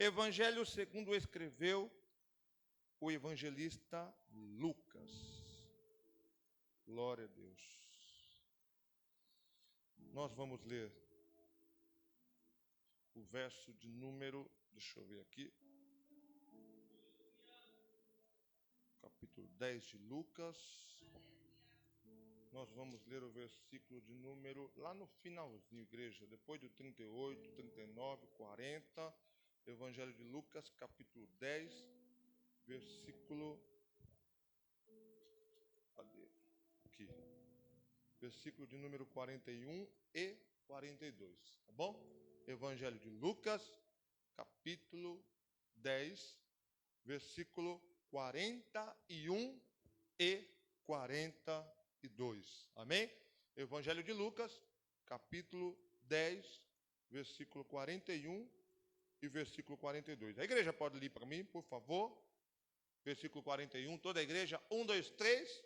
Evangelho segundo escreveu o evangelista Lucas. Glória a Deus. Nós vamos ler o verso de número, deixa eu ver aqui, capítulo 10 de Lucas. Nós vamos ler o versículo de número, lá no finalzinho, igreja, depois do 38, 39, 40, Evangelho de Lucas, capítulo 10, versículo, cadê? Aqui, versículo de número 41 e 42, tá bom? Evangelho de Lucas, capítulo 10, versículo 41 e 42. Amém? Evangelho de Lucas, capítulo 10, versículo 41 e versículo 42. A igreja pode ler para mim, por favor? Versículo 41, toda a igreja. 1, 2, 3.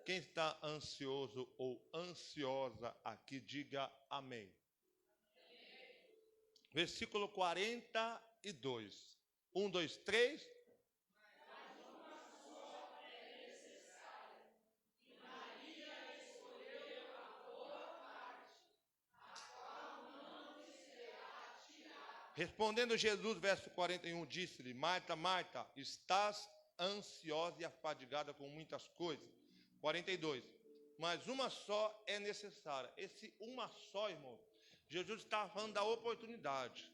Quem está ansioso ou ansiosa aqui, diga amém. Versículo 42. 1, 2, 3. Respondendo Jesus, verso 41, disse-lhe: Marta, Marta, estás ansiosa e afadigada com muitas coisas. 42. Mas uma só é necessária. Esse uma só, irmão, Jesus estava falando da oportunidade.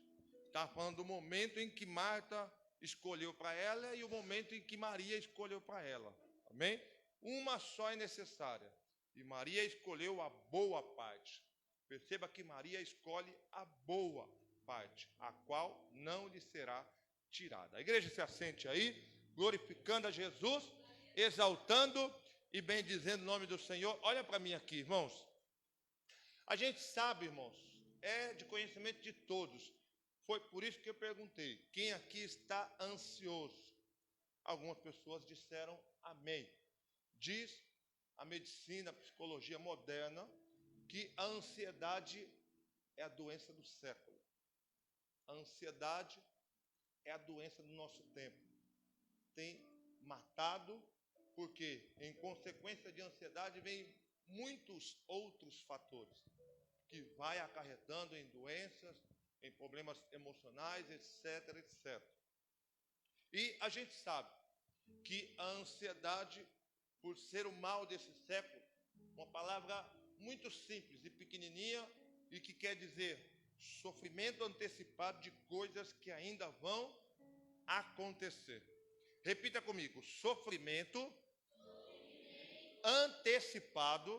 Estava falando do momento em que Marta escolheu para ela e o momento em que Maria escolheu para ela. Amém? Uma só é necessária. E Maria escolheu a boa parte. Perceba que Maria escolhe a boa parte, a qual não lhe será tirada. A igreja se assente aí, glorificando a Jesus, exaltando e bendizendo o nome do Senhor. Olha para mim aqui, irmãos. A gente sabe, irmãos, é de conhecimento de todos. Foi por isso que eu perguntei, quem aqui está ansioso? Algumas pessoas disseram amém. Diz a medicina, a psicologia moderna, que a ansiedade é a doença do século. A ansiedade é a doença do nosso tempo. Tem matado, porque em consequência de ansiedade vem muitos outros fatores, que vai acarretando em doenças, em problemas emocionais, etc, etc. E a gente sabe que a ansiedade, por ser o mal desse século, uma palavra muito simples e pequenininha, e que quer dizer sofrimento antecipado de coisas que ainda vão acontecer. Repita comigo: sofrimento antecipado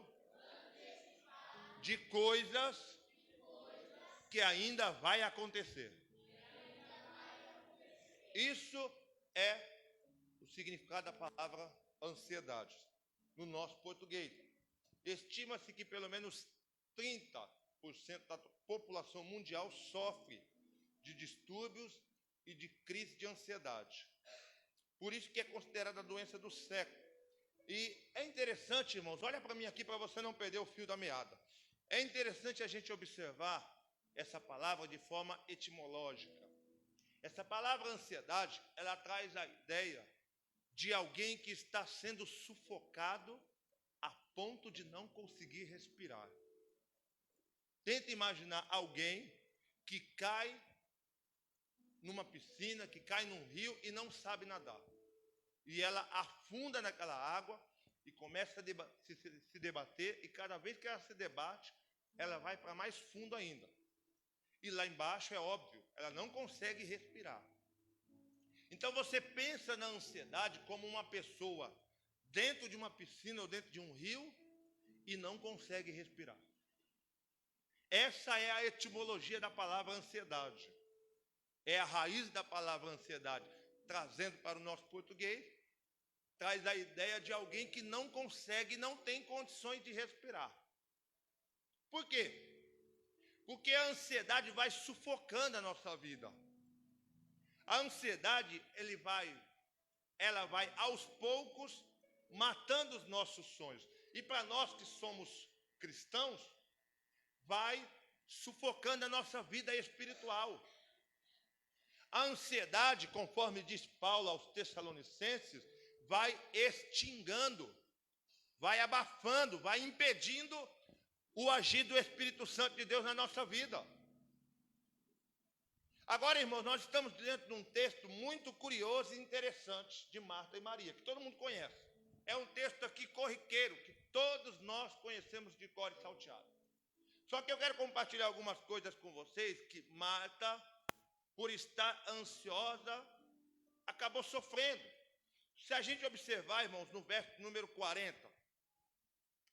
de coisas que ainda vai acontecer. Isso é o significado da palavra ansiedade no nosso português. Estima-se que pelo menos 30% da população mundial sofre de distúrbios e de crise de ansiedade. Por isso que é considerada a doença do século. E é interessante, irmãos, olha para mim aqui para você não perder o fio da meada. É interessante a gente observar essa palavra de forma etimológica. Essa palavra ansiedade, ela traz a ideia de alguém que está sendo sufocado a ponto de não conseguir respirar. Tenta imaginar alguém que cai numa piscina, que cai num rio e não sabe nadar. E ela afunda naquela água e começa a se debater, e cada vez que ela se debate, ela vai para mais fundo ainda. E lá embaixo é óbvio, ela não consegue respirar. Então você pensa na ansiedade como uma pessoa dentro de uma piscina ou dentro de um rio e não consegue respirar. Essa é a etimologia da palavra ansiedade. É a raiz da palavra ansiedade. Trazendo para o nosso português, traz a ideia de alguém que não consegue, não tem condições de respirar. Por quê? Porque a ansiedade vai sufocando a nossa vida. A ansiedade, ele vai ela vai aos poucos matando os nossos sonhos. E para nós que somos cristãos, vai sufocando a nossa vida espiritual. A ansiedade, conforme diz Paulo aos Tessalonicenses, vai extingando, vai abafando, vai impedindo o agir do Espírito Santo de Deus na nossa vida. Agora, irmãos, nós estamos diante de um texto muito curioso e interessante de Marta e Maria, que todo mundo conhece. É um texto aqui corriqueiro, que todos nós conhecemos de cor e salteado. Só que eu quero compartilhar algumas coisas com vocês que Marta, por estar ansiosa, acabou sofrendo. Se a gente observar, irmãos, no verso número 40,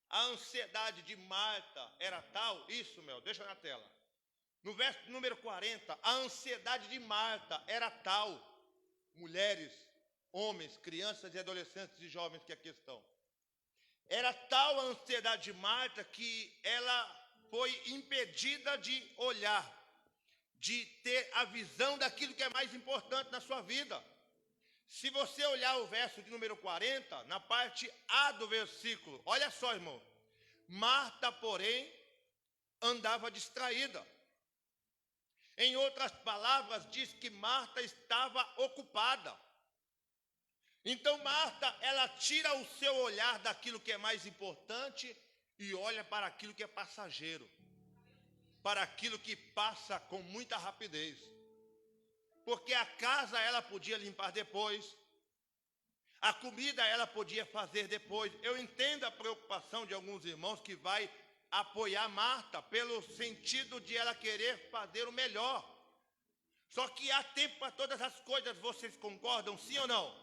a ansiedade de Marta era tal, isso, deixa na tela. No verso número 40, a ansiedade de Marta era tal, mulheres, homens, crianças e adolescentes e jovens que aqui estão. Era tal a ansiedade de Marta que ela foi impedida de olhar, de ter a visão daquilo que é mais importante na sua vida. Se você olhar o verso de número 40, na parte A do versículo, olha só, irmão. Marta, porém, andava distraída. Em outras palavras, diz que Marta estava ocupada. Então Marta, ela tira o seu olhar daquilo que é mais importante e olha para aquilo que é passageiro, para aquilo que passa com muita rapidez. Porque a casa ela podia limpar depois, a comida ela podia fazer depois. Eu entendo a preocupação de alguns irmãos que vai apoiar Marta, pelo sentido de ela querer fazer o melhor. Só que há tempo para todas as coisas, vocês concordam, sim ou não?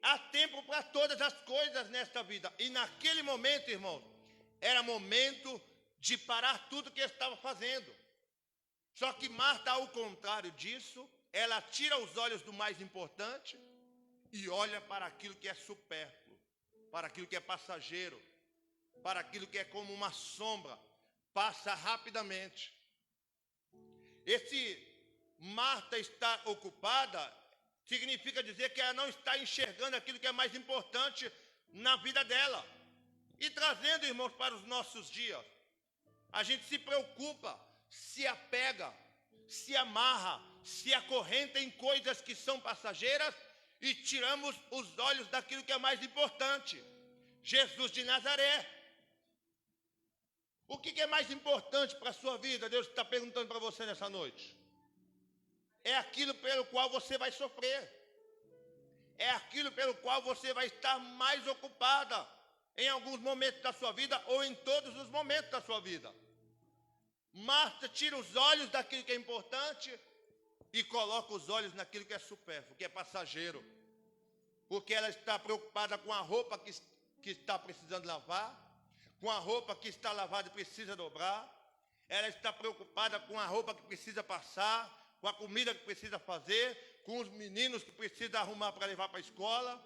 Há tempo para todas as coisas nesta vida. E naquele momento, irmãos, era momento de parar tudo que estava fazendo. Só que Marta, ao contrário disso, ela tira os olhos do mais importante e olha para aquilo que é supérfluo, para aquilo que é passageiro, para aquilo que é como uma sombra, passa rapidamente. Esse Marta está ocupada significa dizer que ela não está enxergando aquilo que é mais importante na vida dela. E trazendo, irmãos, para os nossos dias, a gente se preocupa, se apega, se amarra, se acorrenta em coisas que são passageiras e tiramos os olhos daquilo que é mais importante. Jesus de Nazaré. O que é mais importante para a sua vida? Deus está perguntando para você nessa noite. É aquilo pelo qual você vai sofrer. É aquilo pelo qual você vai estar mais ocupada em alguns momentos da sua vida ou em todos os momentos da sua vida. Marta tira os olhos daquilo que é importante e coloca os olhos naquilo que é supérfluo, que é passageiro. Porque ela está preocupada com a roupa que está precisando lavar, com a roupa que está lavada e precisa dobrar. Ela está preocupada com a roupa que precisa passar, com a comida que precisa fazer, com os meninos que precisa arrumar para levar para a escola.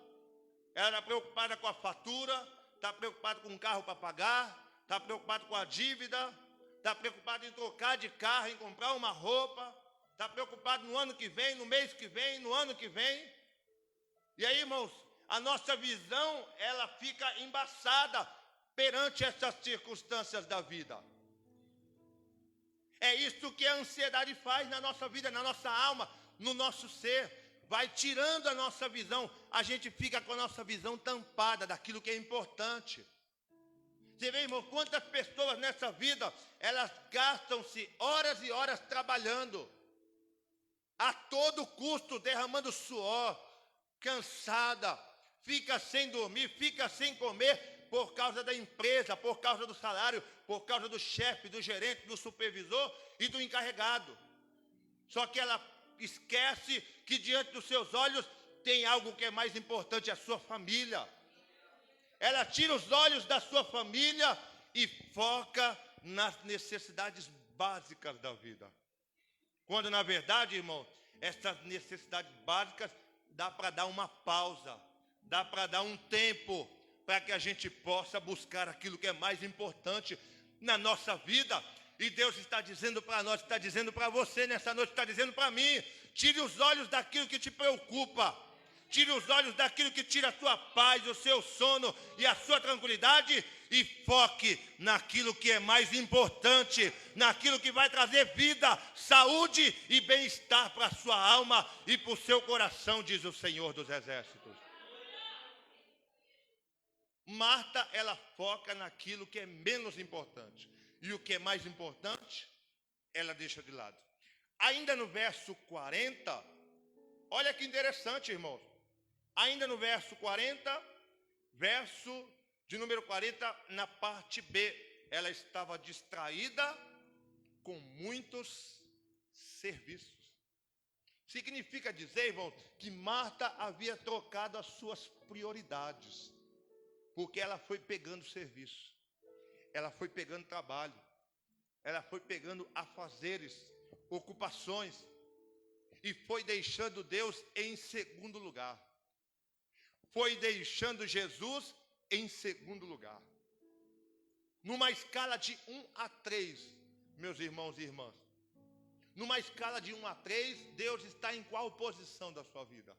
Ela está preocupada com a fatura, está preocupada com o carro para pagar, está preocupada com a dívida, está preocupada em trocar de carro, em comprar uma roupa, está preocupada no ano que vem, no mês que vem, no ano que vem. E aí, irmãos, a nossa visão, ela fica embaçada perante essas circunstâncias da vida. É isso que a ansiedade faz na nossa vida, na nossa alma, no nosso ser. Vai tirando a nossa visão. A gente fica com a nossa visão tampada daquilo que é importante. Você vê, irmão, quantas pessoas nessa vida, elas gastam-se horas e horas trabalhando, a todo custo, derramando suor, cansada, fica sem dormir, fica sem comer, por causa da empresa, por causa do salário, por causa do chefe, do gerente, do supervisor e do encarregado. Só que ela esquece que diante dos seus olhos tem algo que é mais importante, a sua família. Ela tira os olhos da sua família e foca nas necessidades básicas da vida. Quando, na verdade, irmão, essas necessidades básicas dá para dar uma pausa, dá para dar um tempo, para que a gente possa buscar aquilo que é mais importante na nossa vida. E Deus está dizendo para nós, está dizendo para você nessa noite, está dizendo para mim: tire os olhos daquilo que te preocupa, Tire os olhos daquilo que tira a sua paz, o seu sono e a sua tranquilidade e foque naquilo que é mais importante, naquilo que vai trazer vida, saúde e bem-estar para a sua alma e para o seu coração, diz o Senhor dos Exércitos. Marta, ela foca naquilo que é menos importante. E o que é mais importante, ela deixa de lado. Ainda no verso 40, olha que interessante, irmãos. Ainda no verso 40, verso de número 40, na parte B, ela estava distraída com muitos serviços. Significa dizer, irmãos, que Marta havia trocado as suas prioridades. Porque ela foi pegando serviço, ela foi pegando trabalho, ela foi pegando afazeres, ocupações, e foi deixando Deus em segundo lugar. Foi deixando Jesus em segundo lugar. Numa escala de 1 a 3, meus irmãos e irmãs. Numa escala de 1 a 3, Deus está em qual posição da sua vida?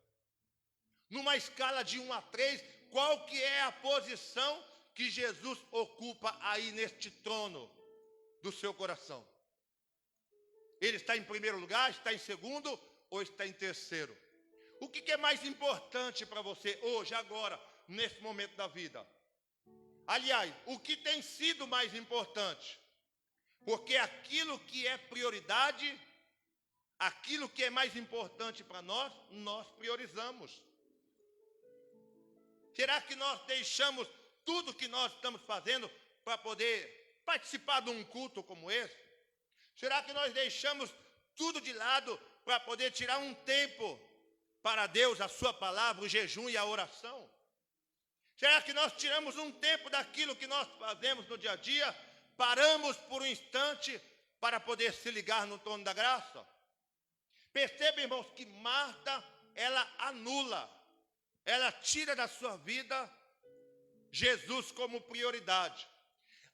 Numa escala de 1 a 3, qual que é a posição que Jesus ocupa aí neste trono do seu coração? Ele está em primeiro lugar, está em segundo ou está em terceiro? O que é mais importante para você hoje, agora, nesse momento da vida? Aliás, o que tem sido mais importante? Porque aquilo que é prioridade, aquilo que é mais importante para nós, nós priorizamos. Será que nós deixamos tudo que nós estamos fazendo para poder participar de um culto como esse? Será que nós deixamos tudo de lado para poder tirar um tempo para Deus, a sua palavra, o jejum e a oração? Será que nós tiramos um tempo daquilo que nós fazemos no dia a dia, paramos por um instante para poder se ligar no trono da graça? Perceba, irmãos, que Marta, ela anula, ela tira da sua vida Jesus como prioridade.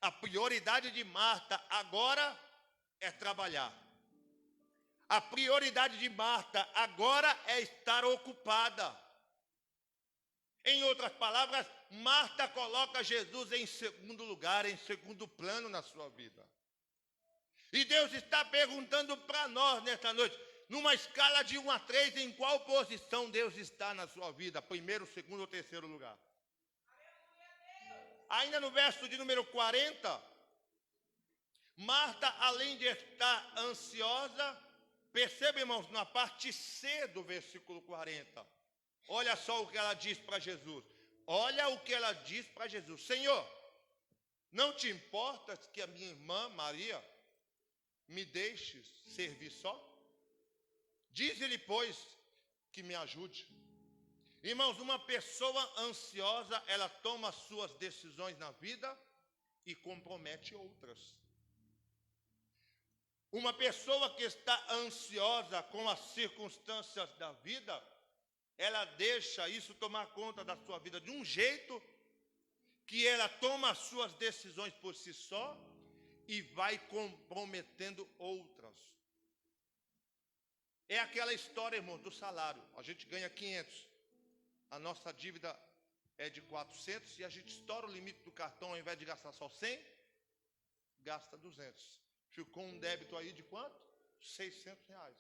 A prioridade de Marta agora é trabalhar. A prioridade de Marta agora é estar ocupada. Em outras palavras, Marta coloca Jesus em segundo lugar, em segundo plano na sua vida. E Deus está perguntando para nós nesta noite, numa escala de 1 a 3, em qual posição Deus está na sua vida? Primeiro, segundo ou terceiro lugar? Ainda no verso de número 40, Marta, além de estar ansiosa, perceba, irmãos, na parte C do versículo 40, olha só o que ela diz para Jesus. Olha o que ela diz para Jesus. Senhor, não te importas que a minha irmã Maria me deixe servir só? Diz-lhe, pois, que me ajude. Irmãos, uma pessoa ansiosa, ela toma suas decisões na vida e compromete outras. Uma pessoa que está ansiosa com as circunstâncias da vida, ela deixa isso tomar conta da sua vida de um jeito que ela toma as suas decisões por si só e vai comprometendo outras. É aquela história, irmão, do salário. A gente ganha 500. A nossa dívida é de 400 e a gente estoura o limite do cartão, ao invés de gastar só 100, gasta 200. Ficou um débito aí de quanto? 600 reais.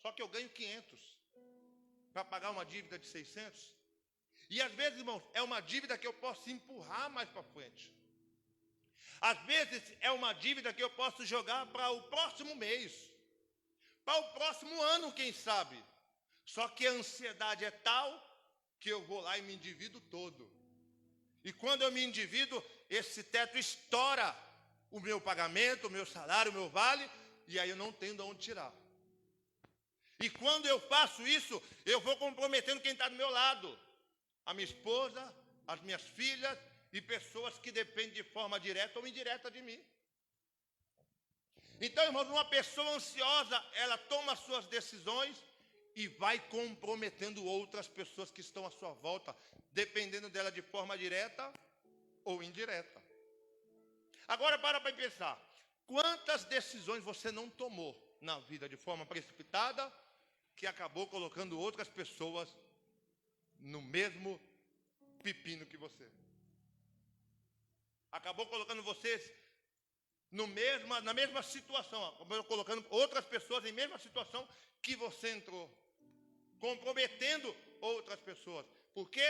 Só que eu ganho 500 para pagar uma dívida de 600. E às vezes, irmãos, é uma dívida que eu posso empurrar mais para frente. Às vezes é uma dívida que eu posso jogar para o próximo mês, para o próximo ano, quem sabe. Só que a ansiedade é tal que eu vou lá e me endivido todo. E quando eu me endivido, esse teto estoura o meu pagamento, o meu salário, o meu vale, e aí eu não tenho de onde tirar. E quando eu faço isso, eu vou comprometendo quem está do meu lado. A minha esposa, as minhas filhas e pessoas que dependem de forma direta ou indireta de mim. Então, irmãos, uma pessoa ansiosa, ela toma as suas decisões e vai comprometendo outras pessoas que estão à sua volta, dependendo dela de forma direta ou indireta. Agora para pensar, quantas decisões você não tomou na vida de forma precipitada, que acabou colocando outras pessoas no mesmo pepino que você. Acabou colocando vocês na mesma situação, acabou colocando outras pessoas em mesma situação que você entrou, comprometendo outras pessoas. Por quê?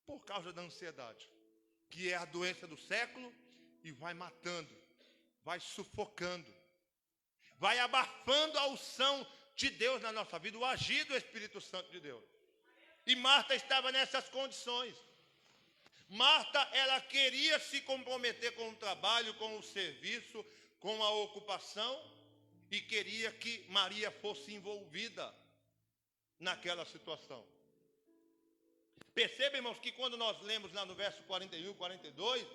Por causa da ansiedade, que é a doença do século e vai matando, vai sufocando, vai abafando a unção de Deus na nossa vida, o agir do Espírito Santo de Deus. E Marta estava nessas condições. Marta, ela queria se comprometer com o trabalho, com o serviço, com a ocupação, e queria que Maria fosse envolvida naquela situação. Perceba, irmãos, que quando nós lemos lá no verso 41 e 42,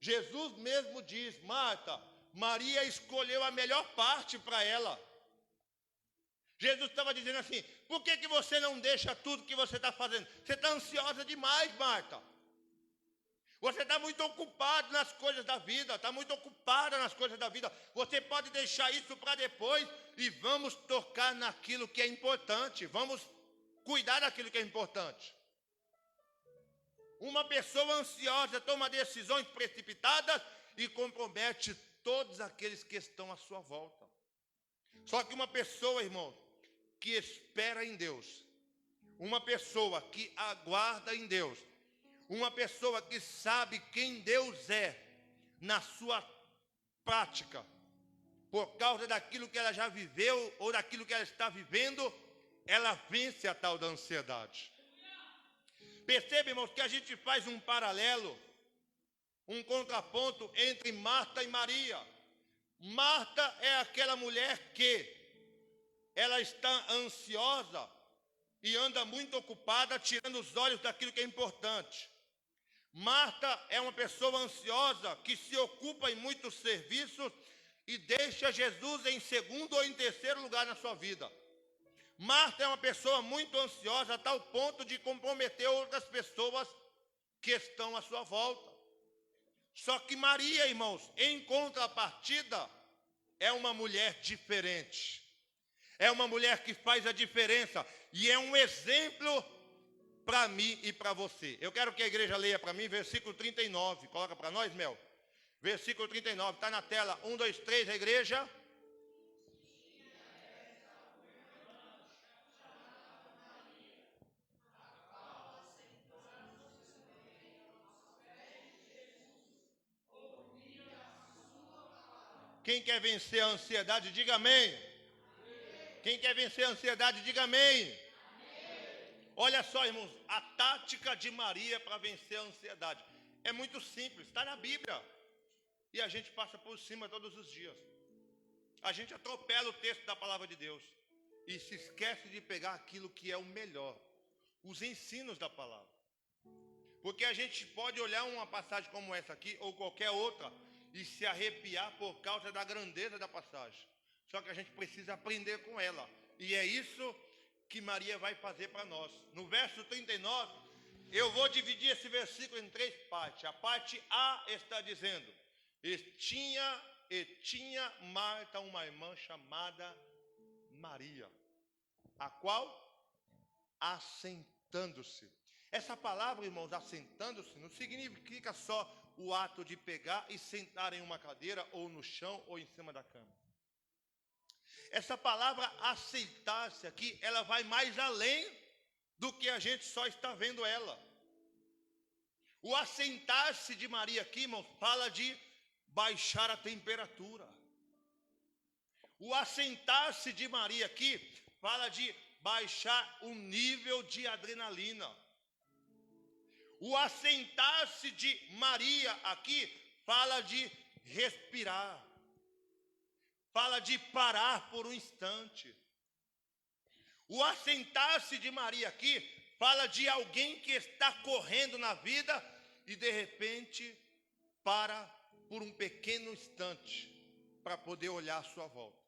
Jesus mesmo diz: Marta, Maria escolheu a melhor parte para ela. Jesus estava dizendo assim: por que você não deixa tudo que você está fazendo? Você está ansiosa demais, Marta. Você está muito ocupado nas coisas da vida, está muito ocupada nas coisas da vida. Você pode deixar isso para depois e vamos tocar naquilo que é importante. Vamos cuidar daquilo que é importante. Uma pessoa ansiosa toma decisões precipitadas e compromete todos aqueles que estão à sua volta. Só que uma pessoa, irmão, que espera em Deus, uma pessoa que aguarda em Deus, uma pessoa que sabe quem Deus é na sua prática, por causa daquilo que ela já viveu ou daquilo que ela está vivendo, ela vence a tal da ansiedade. Perceba, irmãos, que a gente faz um paralelo, um contraponto entre Marta e Maria. Marta é aquela mulher que ela está ansiosa e anda muito ocupada, tirando os olhos daquilo que é importante. Marta é uma pessoa ansiosa que se ocupa em muitos serviços e deixa Jesus em segundo ou em terceiro lugar na sua vida. Marta é uma pessoa muito ansiosa a tal ponto de comprometer outras pessoas que estão à sua volta. Só que Maria, irmãos, em contrapartida, é uma mulher diferente. É uma mulher que faz a diferença e é um exemplo para mim e para você. Eu quero que a igreja leia para mim versículo 39. Coloca para nós, Mel. Versículo 39, está na tela. 1, 2, 3, a igreja. Quem quer vencer a ansiedade, diga amém. Quem quer vencer a ansiedade, diga amém. Olha só, irmãos, a tática de Maria para vencer a ansiedade é muito simples, está na Bíblia. E a gente passa por cima todos os dias. A gente atropela o texto da palavra de Deus e se esquece de pegar aquilo que é o melhor, os ensinos da palavra. Porque a gente pode olhar uma passagem como essa aqui, ou qualquer outra, e se arrepiar por causa da grandeza da passagem. Só que a gente precisa aprender com ela. E é isso que Maria vai fazer para nós. No verso 39, eu vou dividir esse versículo em 3 partes. A parte A está dizendo: e tinha Marta uma irmã chamada Maria, a qual, assentando-se. Essa palavra, irmãos, assentando-se, não significa só o ato de pegar e sentar em uma cadeira, ou no chão, ou em cima da cama. Essa palavra aceitar-se aqui, ela vai mais além do que a gente só está vendo ela. O assentar-se de Maria aqui, irmãos, fala de baixar a temperatura. O assentar-se de Maria aqui fala de baixar o nível de adrenalina. O assentar-se de Maria aqui fala de respirar. Fala de parar por um instante. O assentar-se de Maria aqui fala de alguém que está correndo na vida e de repente para por um pequeno instante para poder olhar à sua volta.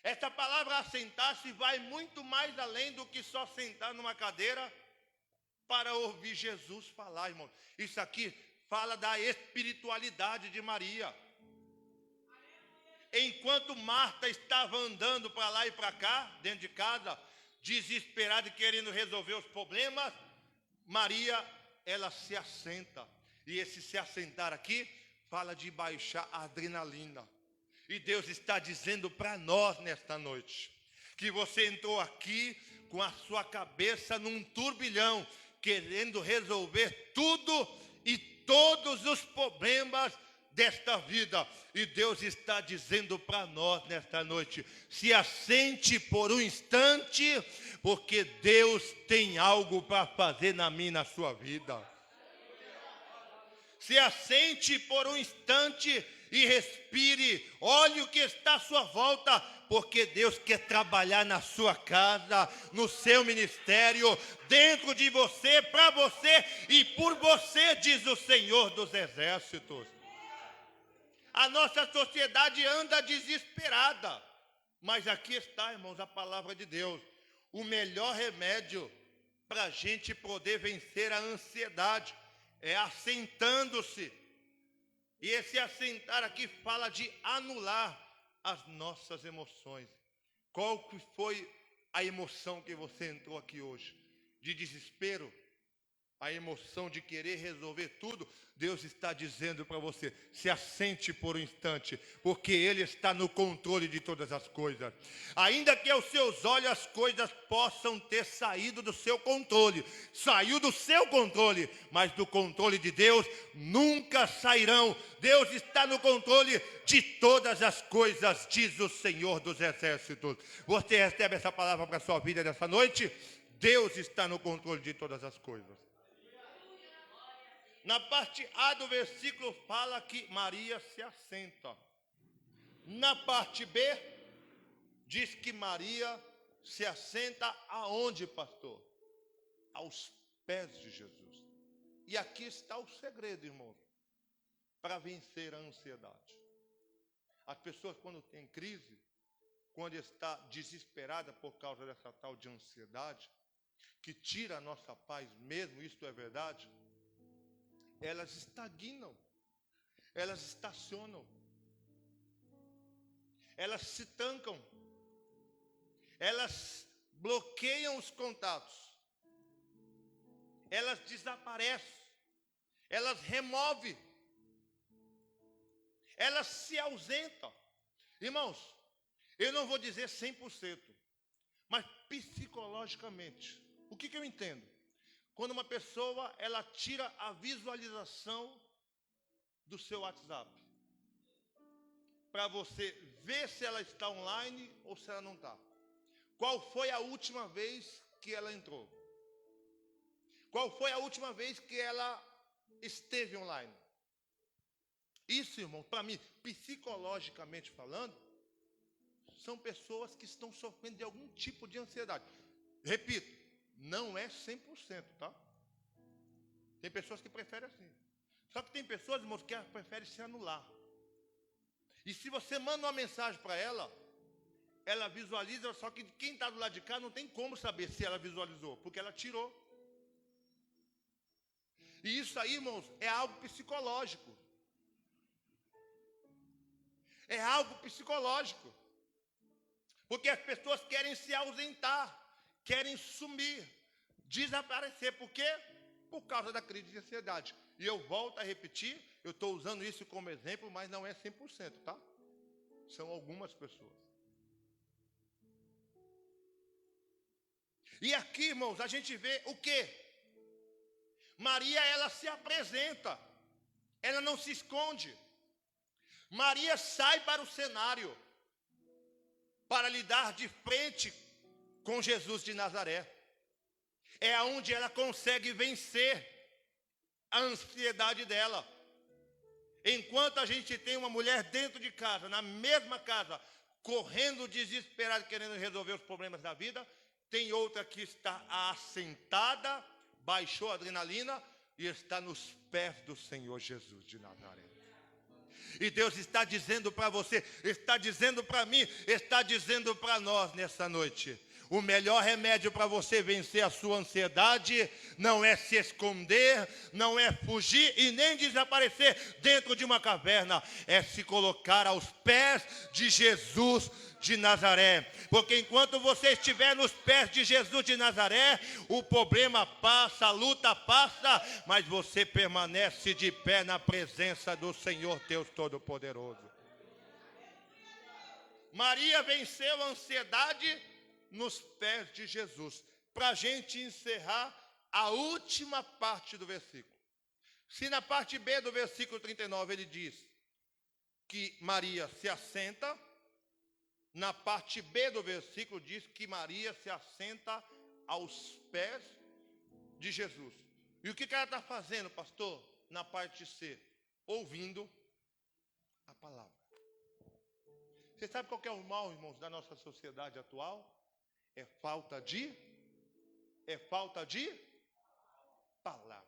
Essa palavra assentar-se vai muito mais além do que só sentar numa cadeira para ouvir Jesus falar, irmão. Isso aqui fala da espiritualidade de Maria. Enquanto Marta estava andando para lá e para cá, dentro de casa, desesperada e querendo resolver os problemas, Maria, ela se assenta. E esse se assentar aqui fala de baixar a adrenalina. E Deus está dizendo para nós nesta noite que você entrou aqui com a sua cabeça num turbilhão, querendo resolver tudo e todos os problemas desta vida. E Deus está dizendo para nós nesta noite: se assente por um instante, porque Deus tem algo para fazer na minha e na sua vida. Se assente por um instante e respire, olhe o que está à sua volta, porque Deus quer trabalhar na sua casa, no seu ministério, dentro de você, para você e por você, diz o Senhor dos Exércitos. A nossa sociedade anda desesperada, mas aqui está, irmãos, a palavra de Deus. O melhor remédio para a gente poder vencer a ansiedade é assentando-se. E esse assentar aqui fala de anular as nossas emoções. Qual que foi a emoção que você entrou aqui hoje? De desespero? A emoção de querer resolver tudo? Deus está dizendo para você: se assente por um instante, porque Ele está no controle de todas as coisas. Ainda que aos seus olhos as coisas possam ter saído do seu controle, saiu do seu controle, mas do controle de Deus nunca sairão. Deus está no controle de todas as coisas, diz o Senhor dos Exércitos. Você recebe essa palavra para a sua vida nessa noite? Deus está no controle de todas as coisas. Na parte A do versículo fala que Maria se assenta. Na parte B, diz que Maria se assenta aonde, pastor? Aos pés de Jesus. E aqui está o segredo, irmão, para vencer a ansiedade. As pessoas, quando têm crise, quando está desesperada por causa dessa tal de ansiedade, que tira a nossa paz mesmo, isto é verdade, elas estagnam, elas estacionam, elas se trancam, elas bloqueiam os contatos, elas desaparecem, elas removem, elas se ausentam. Irmãos, eu não vou dizer 100%, mas psicologicamente, o que eu entendo? Quando uma pessoa, ela tira a visualização do seu WhatsApp, para você ver se ela está online ou se ela não está. Qual foi a última vez que ela entrou? Qual foi a última vez que ela esteve online? Isso, irmão, para mim, psicologicamente falando, são pessoas que estão sofrendo de algum tipo de ansiedade. Repito, não é 100%, tá? Tem pessoas que preferem assim. Só que tem pessoas, irmãos, que preferem se anular. E se você manda uma mensagem para ela, ela visualiza, só que quem está do lado de cá não tem como saber se ela visualizou, porque ela tirou. E isso aí, irmãos, é algo psicológico. É algo psicológico. Porque as pessoas querem se ausentar, querem sumir, desaparecer. Por quê? Por causa da crise de ansiedade. E eu volto a repetir, eu estou usando isso como exemplo, mas não é 100%, tá? São algumas pessoas. E aqui, irmãos, a gente vê o quê? Maria, ela se apresenta, ela não se esconde. Maria sai para o cenário, para lidar de frente com Jesus de Nazaré. É onde ela consegue vencer a ansiedade dela. Enquanto a gente tem uma mulher dentro de casa, na mesma casa, correndo desesperada, querendo resolver os problemas da vida, tem outra que está assentada, baixou a adrenalina e está nos pés do Senhor Jesus de Nazaré. E Deus está dizendo para você, está dizendo para mim, está dizendo para nós nessa noite: O melhor remédio para você vencer a sua ansiedade não é se esconder, não é fugir e nem desaparecer dentro de uma caverna. É se colocar aos pés de Jesus de Nazaré. Porque enquanto você estiver nos pés de Jesus de Nazaré, o problema passa, a luta passa, mas você permanece de pé na presença do Senhor Deus Todo-Poderoso. Maria venceu a ansiedade nos pés de Jesus. Para a gente encerrar a última parte do versículo. Se na parte B do versículo 39 ele diz que Maria se assenta, na parte B do versículo diz que Maria se assenta aos pés de Jesus. E o que ela está fazendo, pastor? Na parte C, ouvindo a palavra. Você sabe qual que é o mal, irmãos, da nossa sociedade atual? É falta de palavra.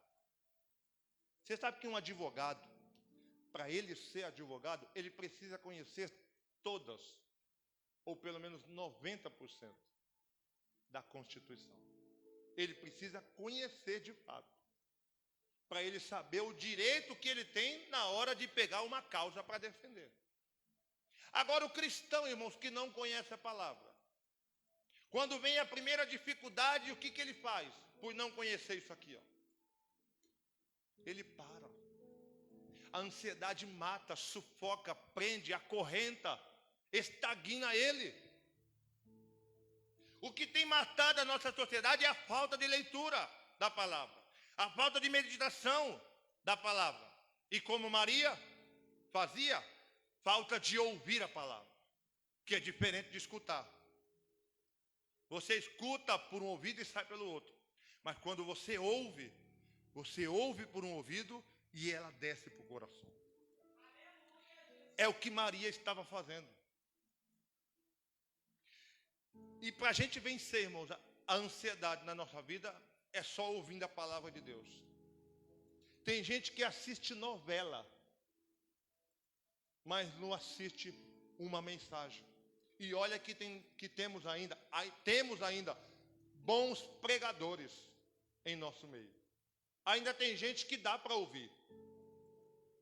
Você sabe que um advogado, para ele ser advogado, ele precisa conhecer todas, ou pelo menos 90% da Constituição. Ele precisa conhecer de fato, para ele saber o direito que ele tem na hora de pegar uma causa para defender. Agora o cristão, irmãos, que não conhece a palavra, quando vem a primeira dificuldade, o que ele faz? Por não conhecer isso aqui, ó. Ele para. A ansiedade mata, sufoca, prende, acorrenta, estagna ele. O que tem matado a nossa sociedade é a falta de leitura da palavra, a falta de meditação da palavra. E como Maria fazia, falta de ouvir a palavra, que é diferente de escutar. Você escuta por um ouvido e sai pelo outro. Mas quando você ouve por um ouvido e ela desce para o coração. É o que Maria estava fazendo. E para a gente vencer, irmãos, a ansiedade na nossa vida, é só ouvindo a palavra de Deus. Tem gente que assiste novela, mas não assiste uma mensagem. E olha que temos ainda bons pregadores em nosso meio. Ainda tem gente que dá para ouvir.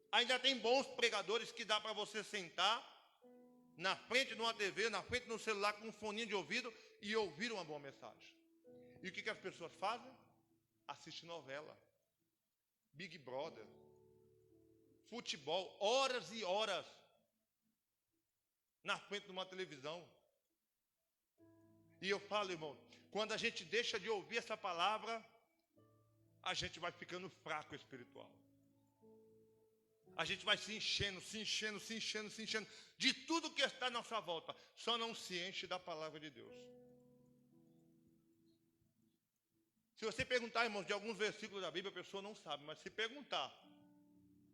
Ainda tem bons pregadores que dá para você sentar na frente de uma TV, na frente de um celular com um foninho de ouvido e ouvir uma boa mensagem. E o que as pessoas fazem? Assistem novela, Big Brother, futebol, horas e horas na frente de uma televisão. E eu falo, irmão, quando a gente deixa de ouvir essa palavra, a gente vai ficando fraco espiritual. A gente vai se enchendo de tudo que está à nossa volta. Só não se enche da palavra de Deus. Se você perguntar, irmãos, de alguns versículos da Bíblia, a pessoa não sabe. Mas se perguntar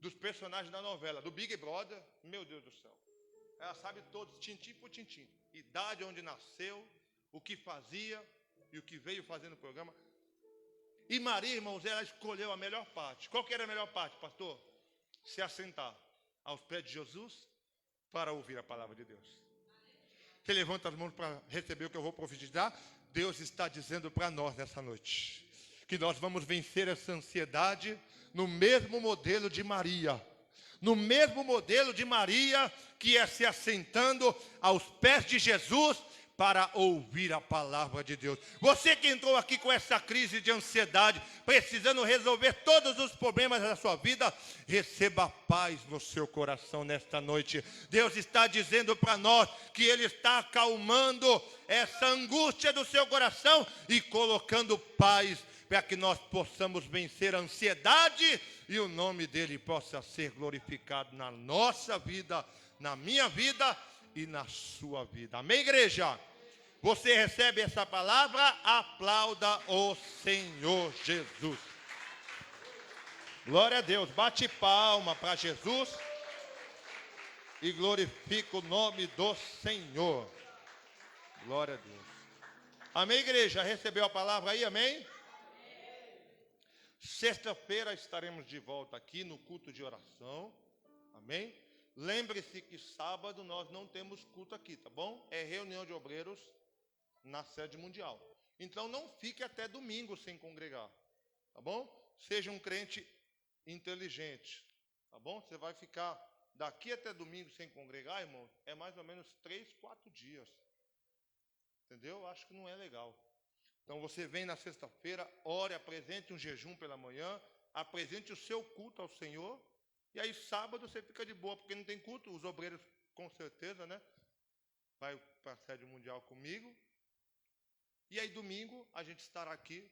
dos personagens da novela, do Big Brother, meu Deus do céu. Ela sabe todos, tintim por tintim. Idade, onde nasceu, o que fazia e o que veio fazendo no programa. E Maria, irmãos, ela escolheu a melhor parte. Qual que era a melhor parte, pastor? Se assentar aos pés de Jesus para ouvir a palavra de Deus. Você levanta as mãos para receber o que eu vou profetizar. Deus está dizendo para nós nessa noite que nós vamos vencer essa ansiedade no mesmo modelo de Maria. No mesmo modelo de Maria, que é se assentando aos pés de Jesus para ouvir a palavra de Deus. Você que entrou aqui com essa crise de ansiedade, precisando resolver todos os problemas da sua vida, receba paz no seu coração nesta noite. Deus está dizendo para nós que Ele está acalmando essa angústia do seu coração e colocando paz para que nós possamos vencer a ansiedade e o nome dEle possa ser glorificado na nossa vida, na minha vida e na sua vida. Amém, igreja? Você recebe essa palavra? Aplauda o Senhor Jesus. Glória a Deus. Bate palma para Jesus e glorifica o nome do Senhor. Glória a Deus. Amém, igreja? Recebeu a palavra aí? Amém? Sexta-feira estaremos de volta aqui no culto de oração. Amém? Lembre-se que sábado nós não temos culto aqui, tá bom? É reunião de obreiros na sede mundial. Então não fique até domingo sem congregar, tá bom? Seja um crente inteligente, tá bom? Você vai ficar daqui até domingo sem congregar, irmão, é mais ou menos 3, 4 dias. Entendeu? Acho que não é legal. Então você vem na sexta-feira, ore, apresente um jejum pela manhã, apresente o seu culto ao Senhor, e aí sábado você fica de boa, porque não tem culto, os obreiros com certeza, né? Vai para a sede mundial comigo. E aí domingo a gente estará aqui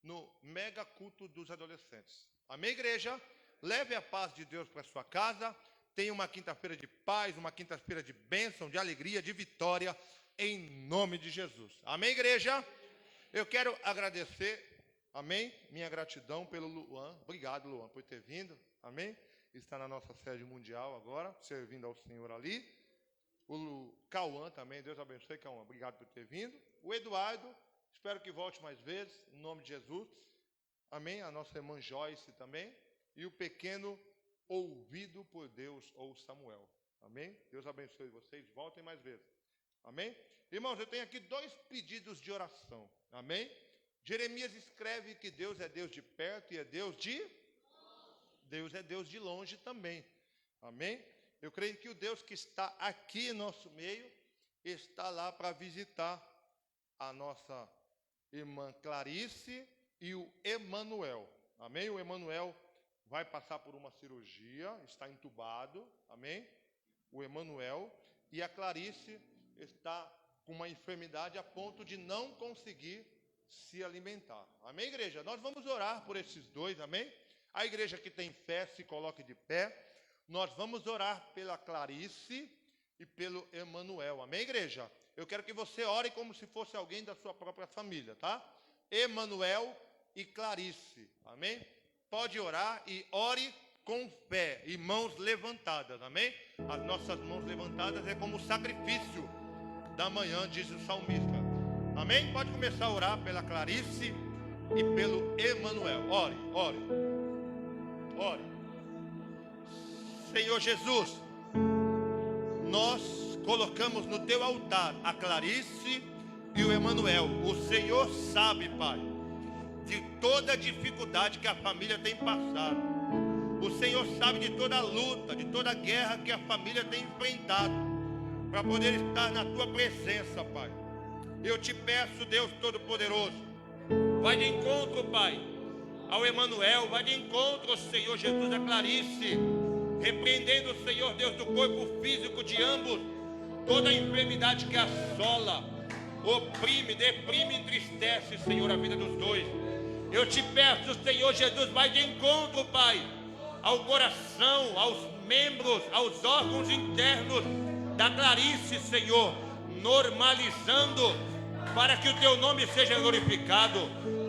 no mega culto dos adolescentes. Amém, igreja? Leve a paz de Deus para sua casa. Tenha uma quinta-feira de paz, uma quinta-feira de bênção, de alegria, de vitória, em nome de Jesus. Amém, igreja? Eu quero agradecer, amém, minha gratidão pelo Luan. Obrigado, Luan, por ter vindo, amém? Está na nossa sede mundial agora, servindo ao Senhor ali. O Cauã também, Deus abençoe, Cauã, obrigado por ter vindo. O Eduardo, espero que volte mais vezes, em nome de Jesus. Amém? A nossa irmã Joyce também. E o pequeno ouvido por Deus, ou Samuel. Amém? Deus abençoe vocês, voltem mais vezes. Amém? Irmãos, eu tenho aqui 2 pedidos de oração. Amém? Jeremias escreve que Deus é Deus de perto e é Deus de longe. Deus é Deus de longe também. Amém? Eu creio que o Deus que está aqui em nosso meio está lá para visitar a nossa irmã Clarice e o Emanuel. Amém? O Emanuel vai passar por uma cirurgia, está entubado. Amém? O Emanuel. E a Clarice está com uma enfermidade a ponto de não conseguir se alimentar. Amém, igreja? Nós vamos orar por esses 2, amém? A igreja que tem fé, se coloque de pé. Nós vamos orar pela Clarice e pelo Emanuel. Amém, igreja? Eu quero que você ore como se fosse alguém da sua própria família, tá? Emanuel e Clarice. Amém? Pode orar e ore com fé e mãos levantadas. Amém? As nossas mãos levantadas é como sacrifício da manhã, diz o salmista. Amém? Pode começar a orar pela Clarice e pelo Emanuel. Ore, ore. Ore. Senhor Jesus, nós colocamos no teu altar a Clarice e o Emanuel. O Senhor sabe, Pai, de toda a dificuldade que a família tem passado. O Senhor sabe de toda a luta, de toda a guerra que a família tem enfrentado, para poder estar na tua presença, Pai. Eu te peço, Deus Todo-Poderoso, vai de encontro, Pai, ao Emanuel, vai de encontro, Senhor Jesus, a Clarice, repreendendo, Senhor Deus, do corpo físico de ambos, toda a enfermidade que assola, oprime, deprime e entristece, Senhor, a vida dos dois. Eu te peço, Senhor Jesus, vai de encontro, Pai, ao coração, aos membros, aos órgãos internos da Clarice, Senhor, normalizando, para que o teu nome seja glorificado,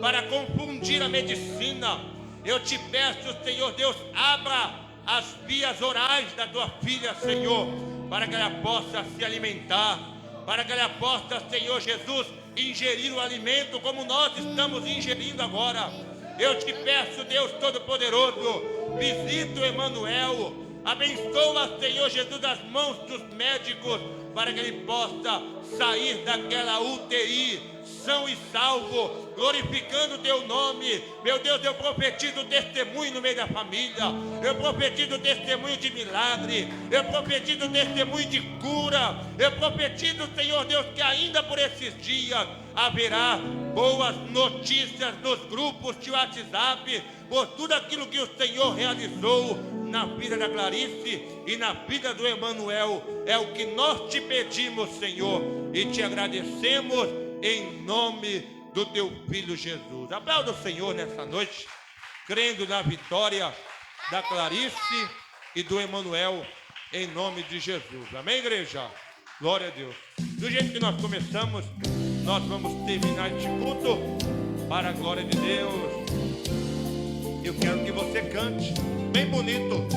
para confundir a medicina. Eu te peço, Senhor Deus, abra as vias orais da tua filha, Senhor, para que ela possa se alimentar, para que ela possa, Senhor Jesus, ingerir o alimento como nós estamos ingerindo agora. Eu te peço, Deus Todo-Poderoso, visita o Emanuel, abençoa, Senhor Jesus, as mãos dos médicos, para que ele possa sair daquela UTI são e salvo, glorificando o teu nome. Meu Deus, eu profetizo testemunho no meio da família, eu profetizo testemunho de milagre, eu profetizo testemunho de cura, eu profetizo, Senhor Deus, que ainda por esses dias haverá boas notícias nos grupos de WhatsApp, por tudo aquilo que o Senhor realizou na vida da Clarice e na vida do Emanuel. É o que nós te pedimos, Senhor, e te agradecemos em nome do teu Filho Jesus. Aplauda o Senhor nessa noite, crendo na vitória da Clarice e do Emanuel, em nome de Jesus. Amém, igreja? Glória a Deus. Do jeito que nós começamos, nós vamos terminar este culto para a glória de Deus. Eu quero que você cante bem bonito.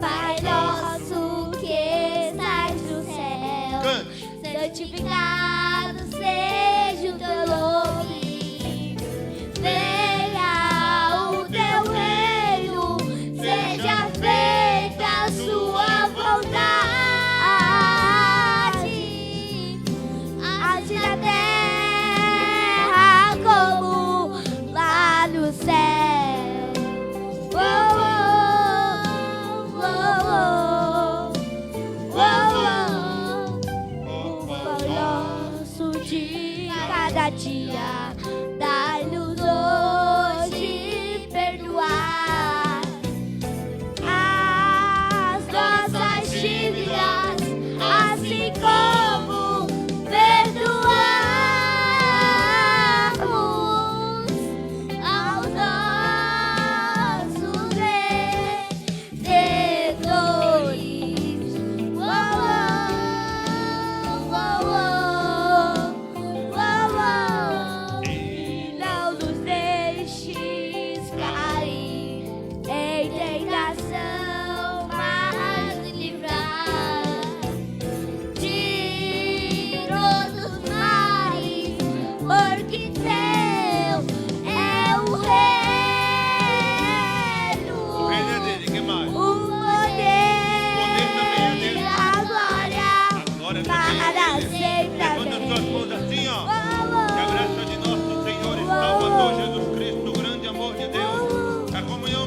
Pai nosso que estás no céu, Cante. santificado seja o teu nome. Venha o teu reino, seja feita a sua vontade, assim na terra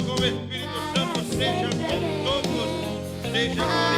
com o Espírito Santo seja com todos. Seja glorificado.